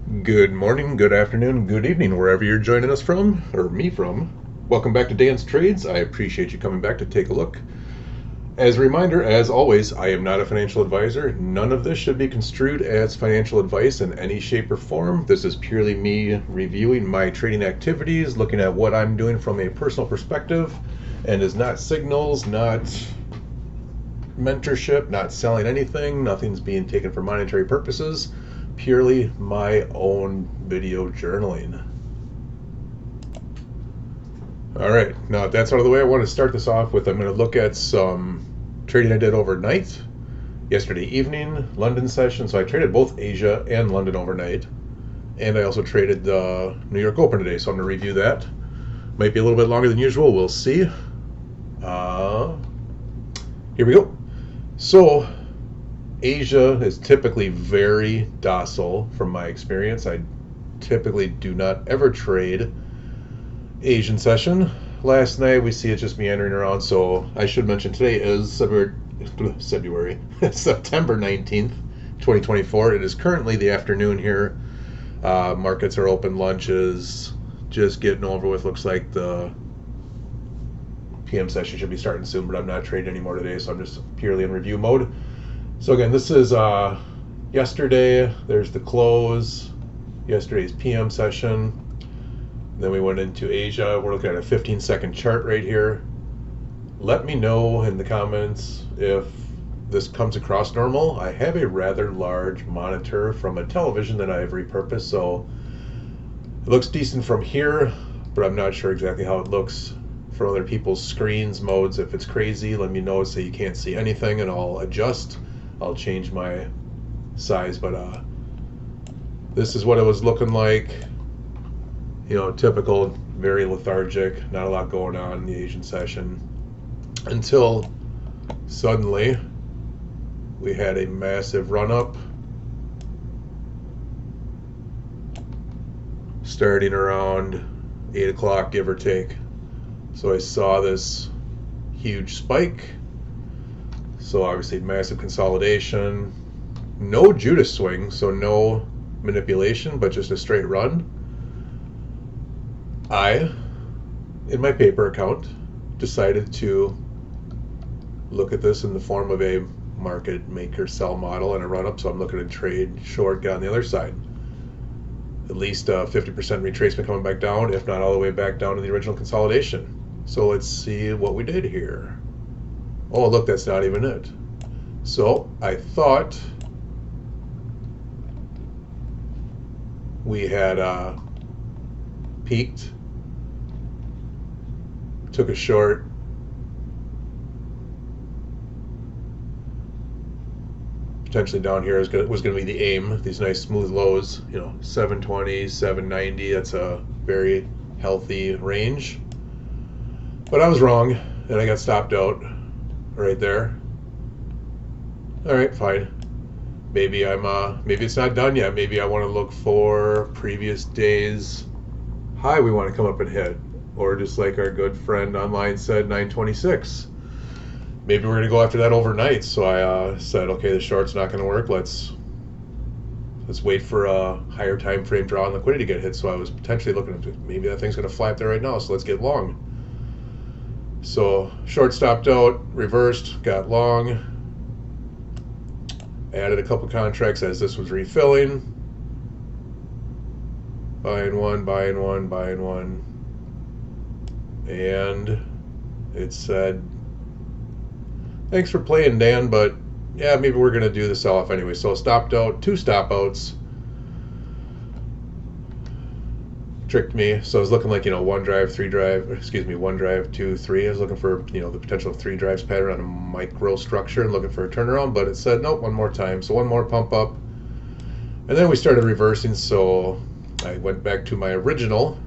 Good morning, good afternoon, good evening, wherever you're joining us from, or me from. Welcome back to Dan's Trades. I appreciate you coming back to take a look. As a reminder, as always, I am not a financial advisor. None of this should be construed as financial advice in any shape or form. This is purely me reviewing my trading activities, looking at what I'm doing from a personal perspective, and is not signals, not mentorship, not selling anything. Nothing's being taken for monetary purposes. Purely my own video journaling. All right, now if that's out of the way, I want to start this off with I'm going to look at some trading I did overnight, yesterday evening, London session. So I traded both Asia and London overnight, and I also traded the New York Open today. So I'm going to review that. Might be a little bit longer than usual. We'll see. Here we go. So Asia is typically very docile from my experience. I typically do not ever trade Asian session. Last night we see it just meandering around, so I should mention today is September 19th, 2024. It is currently the afternoon here. Markets are open, lunches just getting over with. Looks like the PM session should be starting soon, but I'm not trading anymore today, so I'm just purely in review mode. So again, this is yesterday. There's the close, yesterday's PM session. Then we went into Asia. We're looking at a 15-second chart right here. Let me know in the comments if this comes across normal. I have a rather large monitor from a television that I have repurposed, so it looks decent from here, but I'm not sure exactly how it looks from other people's screens, modes. If it's crazy, let me know so you can't see anything, and I'll adjust. I'll change my size, but this is what it was looking like. You know, typical, very lethargic, not a lot going on in the Asian session, until suddenly we had a massive run up starting around 8 o'clock, give or take. So I saw this huge spike. So obviously massive consolidation, no Judas swing, so no manipulation, but just a straight run. I, in my paper account, decided to look at this in the form of a market maker sell model and a run up. So I'm looking to trade short, get on the other side. At least 50% retracement coming back down, if not all the way back down to the original consolidation. So let's see what we did here. Oh, look, that's not even it. So I thought we had peaked, took a short, potentially down here was going to be the aim, these nice smooth lows, you know, 720, 790. That's a very healthy range. But I was wrong, and I got stopped out right there. All right, fine. Maybe maybe it's not done yet. Maybe I want to look for previous days high we want to come up and hit, or just like our good friend online said, 926. Maybe we're going to go after that overnight. So I said, okay, the short's not going to work. Let's wait for a higher time frame draw and liquidity to get hit. So I was potentially looking at maybe that thing's going to fly up there right now. So let's get long. So short stopped out, reversed, got long, added a couple contracts as this was refilling. Buying one, buying one, buying one. And it said, thanks for playing, Dan, but yeah, maybe we're going to do the sell-off anyway. So stopped out, 2 stop outs. Tricked me. So I was looking like, you know, 1 drive, 2, 3. I was looking for, you know, the potential 3 drives pattern on a micro structure and looking for a turnaround, but it said, nope, one more time. So one more pump up. And then we started reversing, so I went back to my original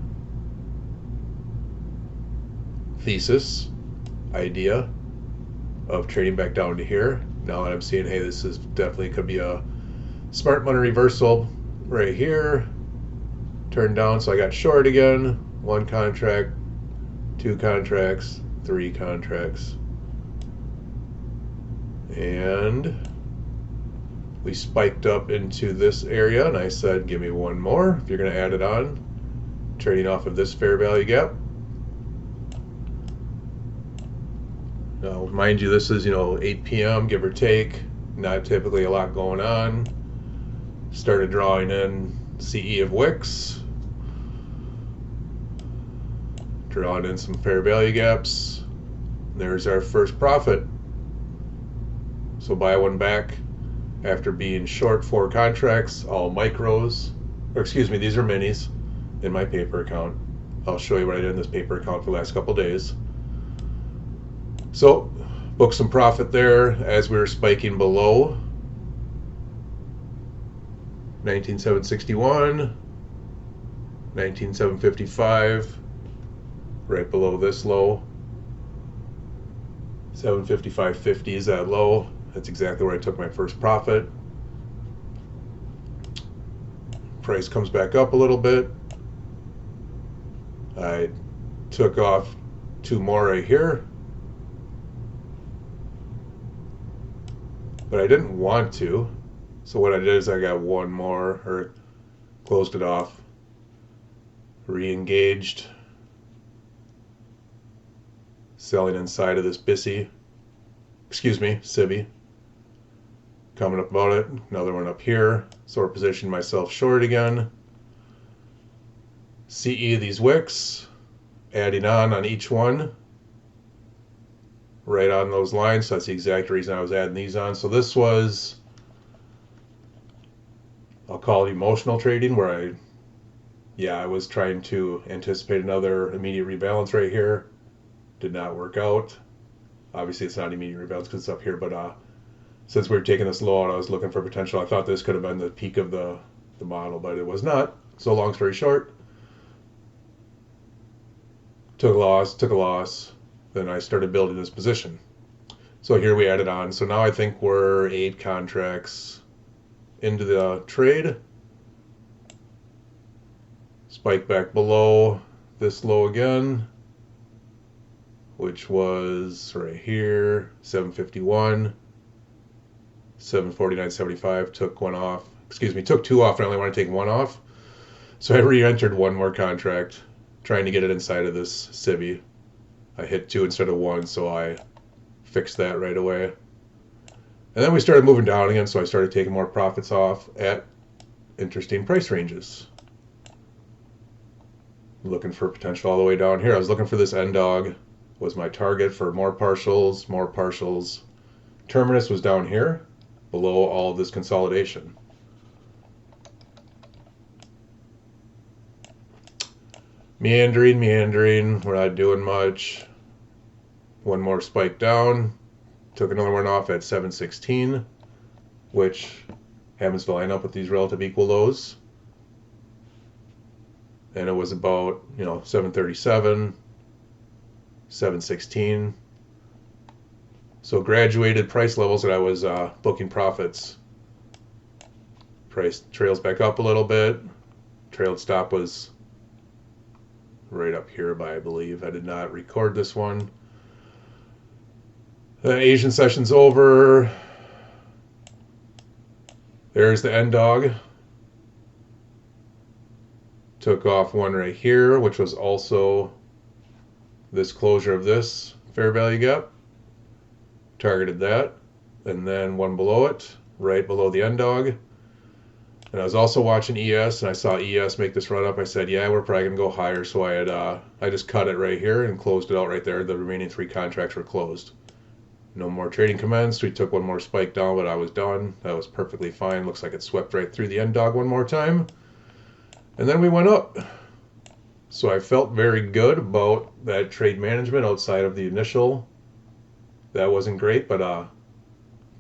thesis, idea of trading back down to here. Now that I'm seeing, hey, this is definitely could be a smart money reversal right here. Turned down, so I got short again. 1 contract, 2 contracts, 3 contracts. And We spiked up into this area, and I said, give me one more if you're going to add it on. Trading off of this fair value gap. Now, mind you, this is 8 p.m. give or take. Not typically a lot going on. Started drawing in CE of wicks. Drawing in some fair value gaps. There's our first profit. So buy one back after being short 4 contracts, all micros, or excuse me, these are minis in my paper account. I'll show you what I did in this paper account for the last couple days. So book some profit there as we were spiking below 19,761, 19,755, right below this low. 755.50 is that low. That's exactly where I took my first profit. Price comes back up a little bit. I took off 2 more right here. But I didn't want to. So what I did is I got 1 more, or closed it off, re-engaged, selling inside of this SIBI. Coming up about it, another one up here. So we're positioning myself short again. CE these wicks, adding on each one. Right on those lines, so that's the exact reason I was adding these on. So this was, I'll call it emotional trading, where I was trying to anticipate another immediate rebalance right here. Did not work out. Obviously it's not immediate rebalance because it's up here, but since we were taking this low out, I was looking for potential. I thought this could have been the peak of the model, but it was not. So long story short, took a loss. Then I started building this position. So here we added on. So now I think we're 8 contracts into the trade. Spike back below this low again, which was right here, 751, 749.75. Took 1 off. Took 2 off, and I only want to take 1 off. So I re-entered 1 more contract, trying to get it inside of this SIBI. I hit 2 instead of 1, so I fixed that right away. And then we started moving down again, so I started taking more profits off at interesting price ranges. Looking for potential all the way down here. I was looking for this end dog, was my target for more partials. Terminus was down here, below all of this consolidation. Meandering, we're not doing much. 1 more spike down. Took another one off at 716, which happens to line up with these relative equal lows. And it was about, 737, 716. So graduated price levels that I was booking profits. Price trails back up a little bit. Trailed stop was right up here by, I believe. I did not record this one. The Asian session's over. There's the end dog. Took off 1 right here, which was also this closure of this fair value gap. Targeted that. And then 1 below it, right below the end dog. And I was also watching ES, and I saw ES make this run up. I said, yeah, we're probably going to go higher. So I just cut it right here and closed it out right there. The remaining 3 contracts were closed. No more trading commenced. We took 1 more spike down, but I was done. That was perfectly fine. Looks like it swept right through the end dog 1 more time. And then we went up. So I felt very good about that trade management outside of the initial. That wasn't great, but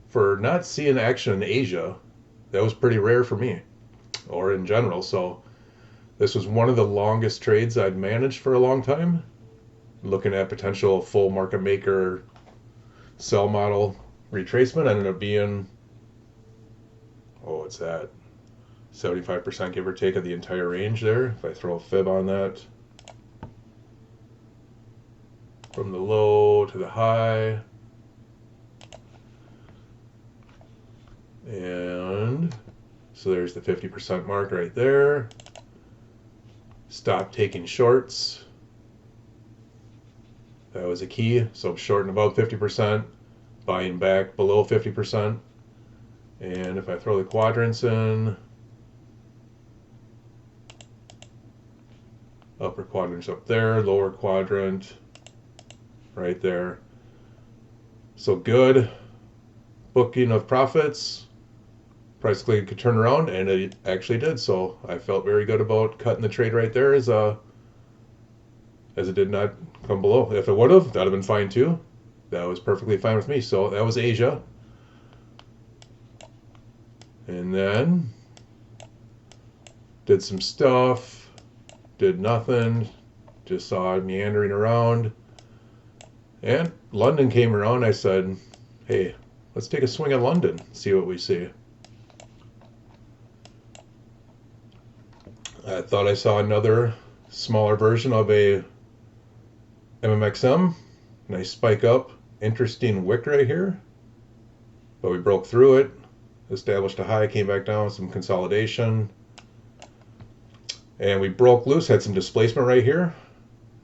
for not seeing action in Asia, that was pretty rare for me, or in general. So this was one of the longest trades I'd managed for a long time. Looking at potential full market maker sell model retracement, ended up being, what's that? 75% give or take of the entire range there. If I throw a fib on that, from the low to the high, And so there's the 50% mark right there. Stop taking shorts. That was a key. So shorting above 50%, buying back below 50%. And if I throw the quadrants in, upper quadrant's up there, lower quadrant right there. So good booking of profits. Price clean could turn around, and it actually did. So I felt very good about cutting the trade right there as it did not come below. If it would have, that'd have been fine too. That was perfectly fine with me. So that was Asia. And then did some stuff, did nothing, just saw it meandering around. And London came around. I said, hey, let's take a swing at London, see what we see. I thought I saw another smaller version of a MMXM. Nice spike up. Interesting wick right here. But we broke through it. Established a high, came back down, some consolidation. And we broke loose, had some displacement right here.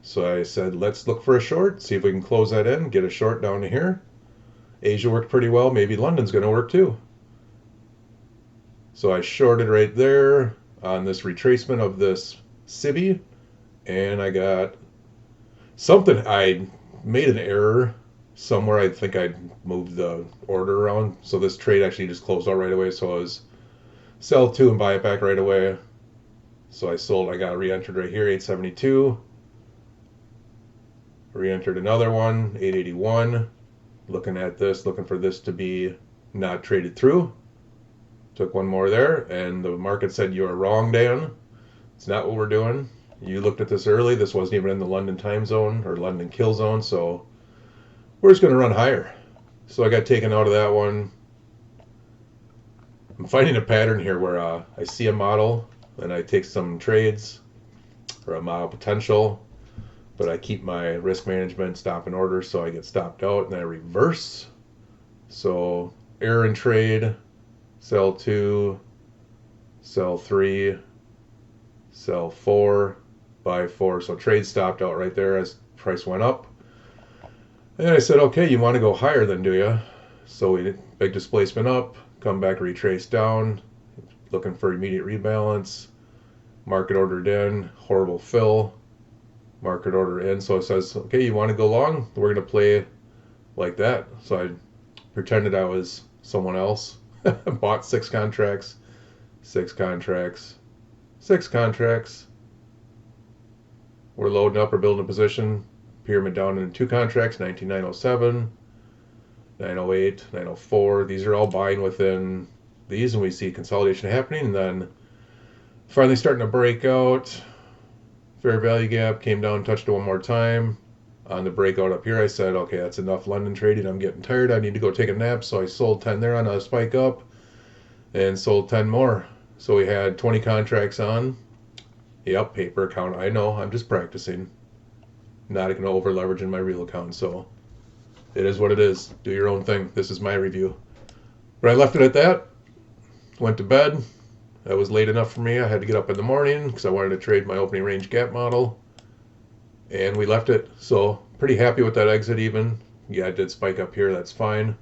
So I said, let's look for a short, see if we can close that in, get a short down to here. Asia worked pretty well. Maybe London's going to work too. So I shorted right there on this retracement of this SIBI. And I got something. I made an error somewhere. I think I moved the order around. So this trade actually just closed out right away. So I was sell 2 and buy it back right away. So I sold. I got re-entered right here, 872. Re-entered another one, 881. Looking at this, looking for this to be not traded through. Took one more there, and the market said, you are wrong, Dan. It's not what we're doing. You looked at this early. This wasn't even in the London time zone or London kill zone, so we're just going to run higher. So I got taken out of that one. I'm finding a pattern here where I see a model and I take some trades or a model potential, but I keep my risk management stop and order, so I get stopped out and I reverse. So error in trade, sell 2, sell 3, sell 4, buy 4. So trade stopped out right there as price went up. And I said, okay, you want to go higher then, do you? So we did big displacement up, come back, retrace down, looking for immediate rebalance. Market ordered in, horrible fill. Market order in. So it says, okay, you want to go long? We're going to play like that. So I pretended I was someone else. Bought 6 contracts, 6 contracts, 6 contracts. We're loading up or building a position. Pyramid down into 2 contracts, 19907, 908, 904. These are all buying within these, and we see consolidation happening, and then finally starting to break out. Fair value gap came down, touched it one more time. On the breakout up here, I said, okay, that's enough London trading. I'm getting tired. I need to go take a nap. So I sold 10 there on a spike up and sold 10 more. So we had 20 contracts on. Yep, paper account. I know. I'm just practicing. Not going to over leverage in my real account. So it is what it is. Do your own thing. This is my review. But I left it at that. Went to bed. That was late enough for me. I had to get up in the morning because I wanted to trade my opening range gap model. And we left it. So pretty happy with that exit even. Yeah, it did spike up here. That's fine.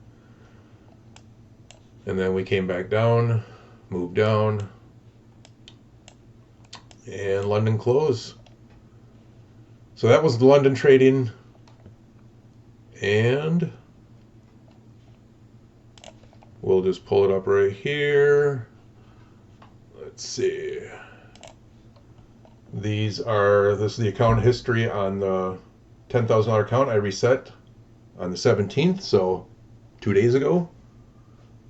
And then we came back down, moved down, and London closed. So that was the London trading. And we'll just pull it up right here. Let's see. This is the account history on the $10,000 account I reset on the 17th, so 2 days ago.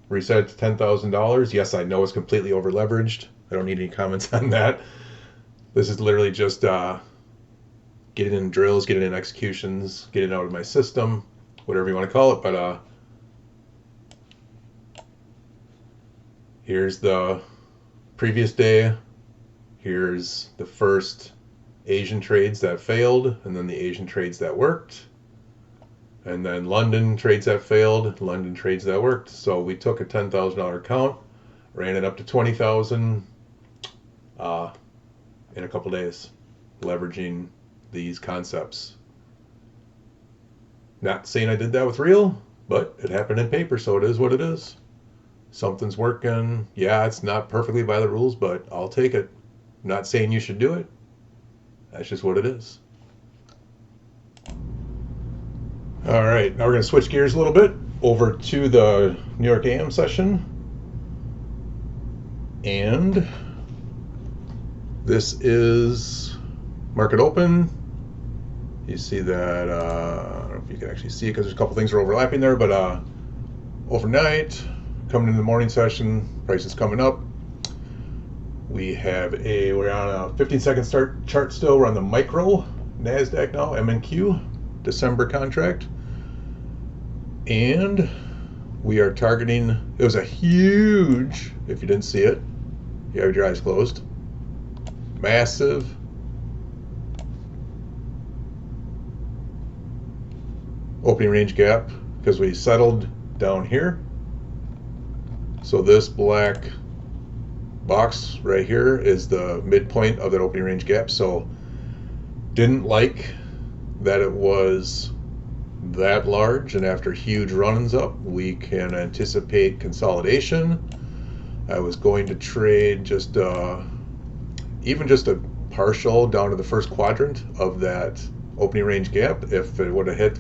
Reset it to $10,000. Yes, I know it's completely over leveraged. I don't need any comments on that. This is literally just getting in drills, getting in executions, getting out of my system, whatever you want to call it. But here's the previous day. Here's the first Asian trades that failed, and then the Asian trades that worked. And then London trades that failed, London trades that worked. So we took a $10,000 account, ran it up to 20,000 in a couple days, leveraging these concepts. Not saying I did that with real, but it happened in paper, so it is what it is. Something's working. Yeah, it's not perfectly by the rules, but I'll take it. I'm not saying you should do it. That's just what it is. All right, now we're going to switch gears a little bit over to the New York AM session. And this is market open. You see that, I don't know if you can actually see it because there's a couple things are overlapping there, but overnight, coming into the morning session, prices coming up. We're on a 15-second chart still. We're on the micro NASDAQ now, MNQ, December contract. And we are targeting, it was a huge, if you didn't see it, you have your eyes closed, massive opening range gap because we settled down here. So this black box right here is the midpoint of that opening range gap. So didn't like that it was that large, and after huge run-ins up, we can anticipate consolidation. I was going to trade just even just a partial down to the first quadrant of that opening range gap. If it would have hit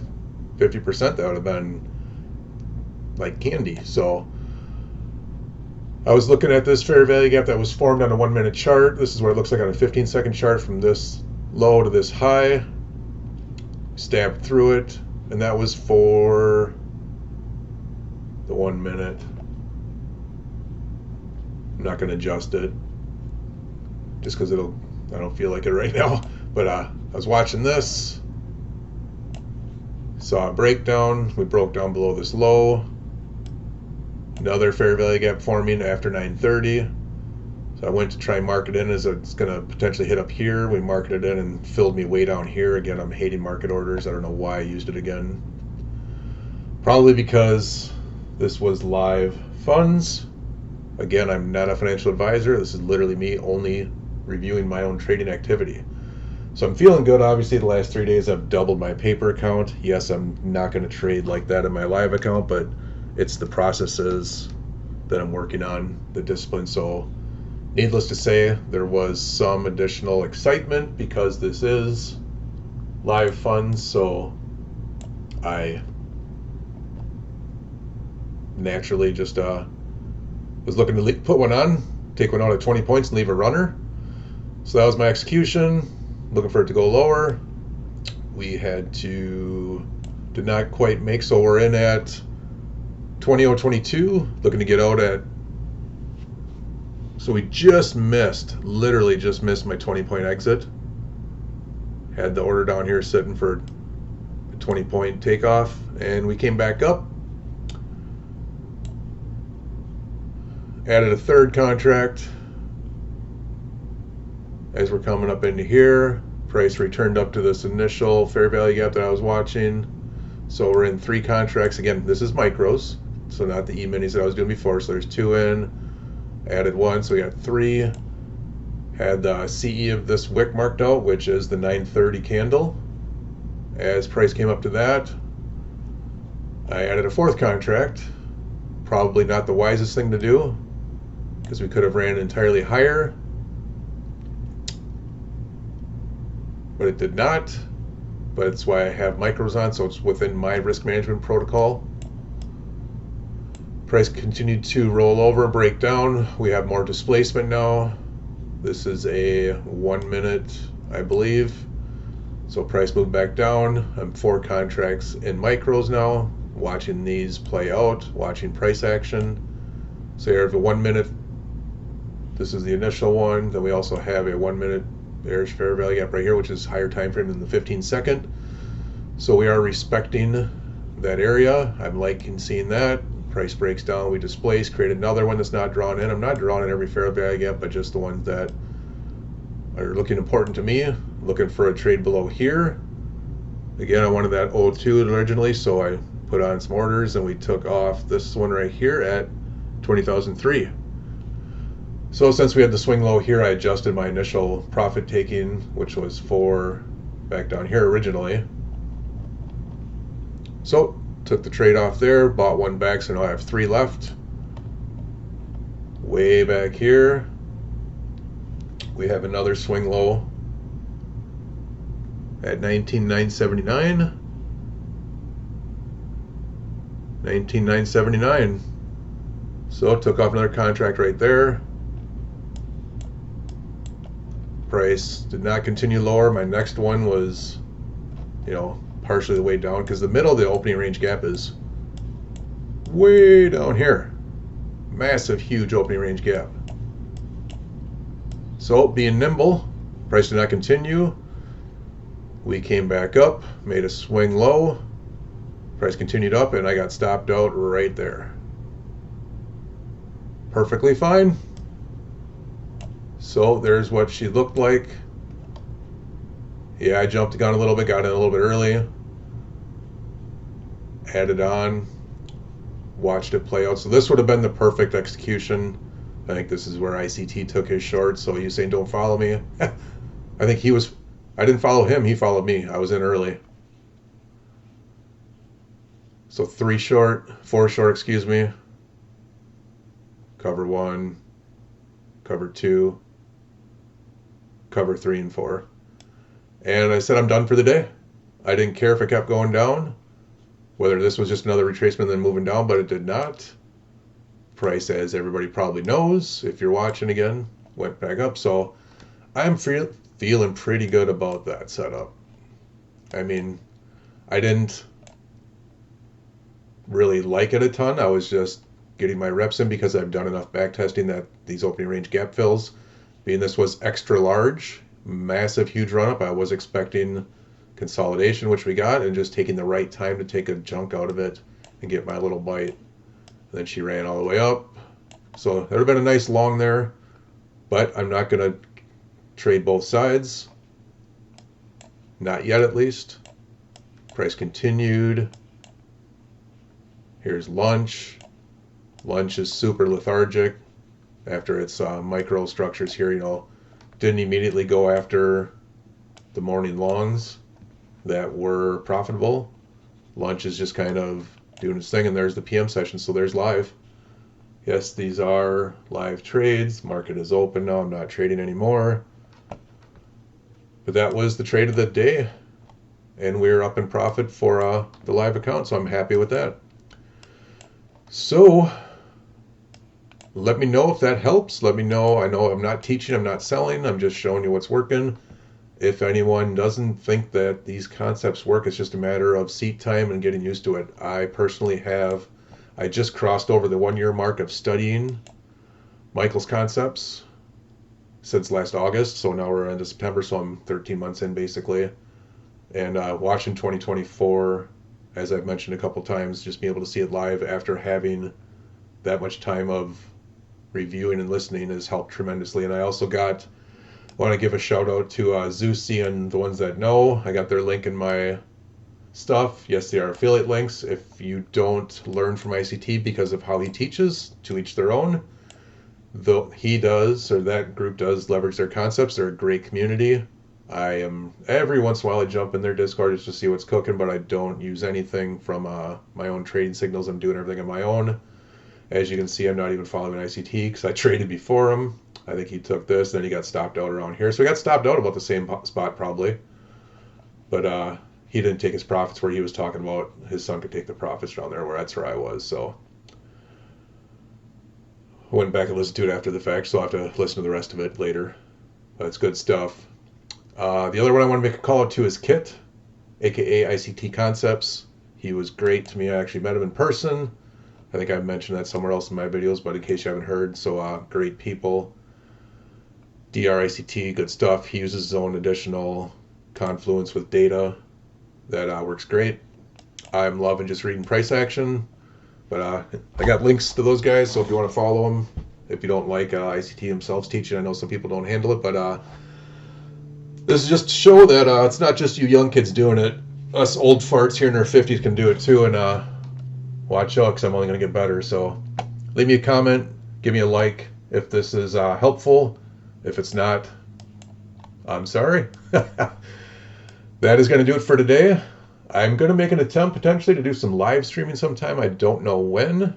50%, that would have been like candy. So I was looking at this fair value gap that was formed on a 1-minute chart. This is what it looks like on a 15-second chart from this low to this high. Stabbed through it, and that was for the 1 minute. I'm not going to adjust it just because I don't feel like it right now. But I was watching this, saw a breakdown. We broke down below this low. Another fair value gap forming after 9:30. So I went to try and mark it in as it's going to potentially hit up here. We marketed it in and filled me way down here. Again, I'm hating market orders. I don't know why I used it again. Probably because this was live funds. Again, I'm not a financial advisor. This is literally me only reviewing my own trading activity. So I'm feeling good. Obviously, the last 3 days I've doubled my paper account. Yes, I'm not going to trade like that in my live account, but it's the processes that I'm working on, the discipline. So needless to say, there was some additional excitement because this is live funds, so I naturally just was looking to put one on, take one out at 20 points and leave a runner. So that was my execution, looking for it to go lower. We did not quite make, so we're in at 20.022, looking to get out at, so we literally just missed my 20-point exit. Had the order down here sitting for a 20-point takeoff, and we came back up. Added a third contract. As we're coming up into here, price returned up to this initial fair value gap that I was watching. So we're in 3 contracts. Again, this is micros, so not the E-minis that I was doing before. So there's 2 in. Added 1, so we got 3. Had the CE of this wick marked out, which is the 9:30 candle. As price came up to that, I added a 4th contract. Probably not the wisest thing to do, because we could have ran entirely higher, but it did not. But it's why I have micros on, so it's within my risk management protocol. Price continued to roll over, break down. We have more displacement now. This is a 1 minute, I believe. So price moved back down. I'm 4 contracts in micros now, watching these play out, watching price action. So you have a 1 minute. This is the initial one. Then we also have a 1 minute bearish fair value gap right here, which is higher time frame than the 15-second. So we are respecting that area. I'm liking seeing that. Price breaks down, we displace, create another one that's not drawn in. I'm not drawing in every fair value gap, but just the ones that are looking important to me. Looking for a trade below here. Again, I wanted that 02 originally, so I put on some orders and we took off this one right here at 20,003. So since we had the swing low here, I adjusted my initial profit taking, which was 4 back down here originally. So took the trade off there, bought one back, so now I have 3 left. Way back here, we have another swing low at 19,979. 19,979. So took off another contract right there. Price did not continue lower. My next one was, partially the way down because the middle of the opening range gap is way down here. Massive, huge opening range gap. So being nimble, price did not continue. We came back up, made a swing low. Price continued up, and I got stopped out right there. Perfectly fine. So there's what she looked like. Yeah, I jumped the gun a little bit, got in a little bit early. Added on, watched it play out. So this would have been the perfect execution. I think this is where ICT took his short. So you saying don't follow me? I think I didn't follow him, he followed me. I was in early. So 4 short, excuse me. Cover 1, cover 2, cover 3 and 4. And I said I'm done for the day. I didn't care if it kept going down, whether this was just another retracement and then moving down, but it did not. Price, as everybody probably knows, if you're watching again, went back up. So I'm feeling pretty good about that setup. I mean, I didn't really like it a ton. I was just getting my reps in because I've done enough back testing that these opening range gap fills, being this was extra large, massive, huge run up, I was expecting consolidation, which we got, and just taking the right time to take a chunk out of it and get my little bite. And then she ran all the way up. So there would have been a nice long there, but I'm not going to trade both sides. Not yet, at least. Price continued. Here's lunch. Lunch is super lethargic after its micro structures here, didn't immediately go after the morning longs that were profitable. Lunch is just kind of doing its thing, and there's the PM session, so there's live. Yes, these are live trades. Market is open now. I'm not trading anymore. But that was the trade of the day, and we're up in profit for the live account, so I'm happy with that. So let me know if that helps. Let me know. I know I'm not teaching, I'm not selling, I'm just showing you what's working. If anyone doesn't think that these concepts work, it's just a matter of seat time and getting used to it. I personally I just crossed over the 1 year mark of studying Michael's concepts since last August. So now we're into September, so I'm 13 months in basically. And watching 2024, as I've mentioned a couple times, just being able to see it live after having that much time of reviewing and listening has helped tremendously. And I also want to give a shout out to Zeusy and the ones that know. I got their link in my stuff. Yes, they are affiliate links. If you don't learn from ICT because of how he teaches, to each their own. Though he does, or that group does, leverage their concepts. They're a great community. Every once in a while I jump in their Discord just to see what's cooking, but I don't use anything from my own trading signals. I'm doing everything on my own. As you can see, I'm not even following ICT because I traded before him. I think he took this, then he got stopped out around here. So he got stopped out about the same spot probably. But he didn't take his profits where he was talking about his son could take the profits around there, that's where I was. So I went back and listened to it after the fact, so I'll have to listen to the rest of it later. But it's good stuff. The other one I want to make a call out to is Kit, aka ICT Concepts. He was great to me. I actually met him in person. I think I've mentioned that somewhere else in my videos, but in case you haven't heard, so great people. DRICT, good stuff. He uses his own additional confluence with data that works great. I'm loving just reading price action, but I got links to those guys, so if you want to follow them, if you don't like ICT themselves teaching, I know some people don't handle it, but this is just to show that it's not just you young kids doing it. us old farts here in our 50s can do it too, and watch out, because I'm only going to get better. So leave me a comment, give me a like if this is helpful. If it's not, I'm sorry. That is going to do it for today. I'm going to make an attempt potentially to do some live streaming sometime. I don't know when.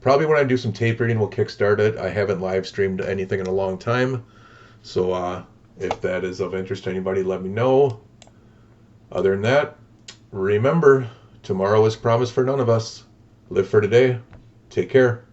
Probably when I do some tape reading, we'll kickstart it. I haven't live streamed anything in a long time. So if that is of interest to anybody, let me know. Other than that, remember, tomorrow is promised for none of us. Live for today. Take care.